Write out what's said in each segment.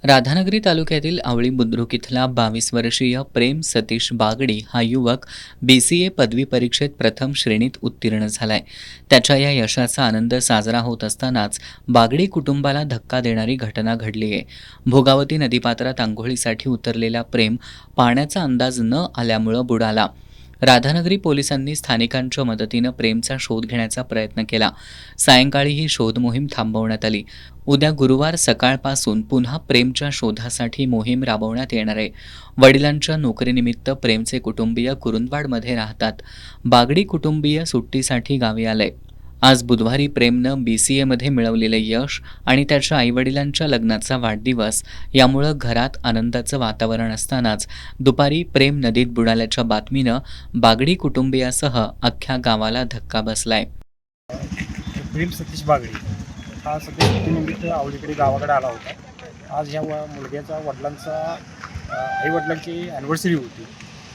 राधानगरी तालुक्यातील आवळी बुद्रुक इथला 22 वर्षीय प्रेम सतीश बागडी हा युवक BCA पदवी परीक्षेत प्रथम श्रेणीत उत्तीर्ण झालाय. त्याच्या या यशाचा आनंद साजरा होत असतानाच बागडी कुटुंबाला धक्का देणारी घटना घडली आहे. भोगावती नदीपात्रात आंघोळीसाठी उतरलेला प्रेम पाण्याचा अंदाज न आल्यामुळं बुडाला. राधानगरी पोलिसांनी स्थानिकांच्या मदतीनं प्रेमचा शोध घेण्याचा प्रयत्न केला. सायंकाळी ही शोध मोहीम थांबवण्यात आली. उद्या गुरुवार सकाळपासून पुन्हा प्रेमच्या शोधासाठी मोहीम राबवण्यात येणार आहे. वडिलांच्या नोकरीनिमित्त प्रेमचे कुटुंबीय कुरुंदवाडमध्ये राहतात. बागडी कुटुंबीय सुट्टीसाठी गावी आलंय. आज बुधवारी प्रेमनं BCAमध्ये मिळवलेलं यश आणि त्याच्या आईवडिलांच्या लग्नाचा वाढदिवस यामुळं घरात आनंदाचं वातावरण असतानाच दुपारी प्रेम नदीत बुडाल्याच्या बातमीनं बागडी कुटुंबियासह अख्ख्या गावाला धक्का बसलाय. प्रेम सतीश बागडी हा सध्या सुट्टीनिमित्त आवडीकडे गावाकडे आला होता. आज ह्या मुलग्याचा आईवडिलांची ॲनिव्हर्सरी होती.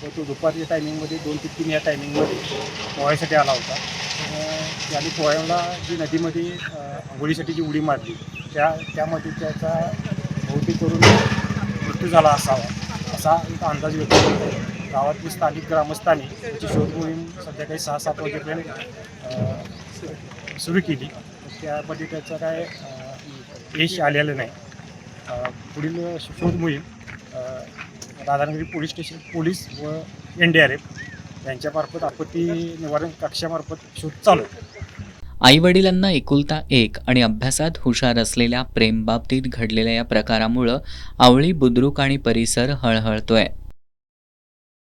तर तो दुपारच्या टायमिंगमध्ये 2 ते 3 या टायमिंगमध्ये पोहायसाठी आला होता. त्याने पोहायला जी नदीमध्ये आंघोळीसाठी जी उडी मारली त्यामध्ये त्याचा बहुतेक करून मृत्यू झाला असावा असा एक अंदाज व्यक्त होत आहे. गावातील स्थानिक ग्रामस्थांनी त्याची शोध मोहीम संध्याकाळी 6-7 वाजेपर्यंत सुरू केली. त्यामध्ये त्याचं काय यश आलेलं नाही. पुढील शोध मोहीम राधानगरी पोलीस स्टेशन पोलीस व NDRF यांच्यामार्फत आपत्ती निवारण कक्षामार्फत शोध चालू. आईवडिलांना एकुलता एक आणि अभ्यासात हुशार असलेल्या प्रेम बाबतीत घडलेल्या या प्रकारामुळं आवळी बुद्रुक आणि परिसर हळहळतोय.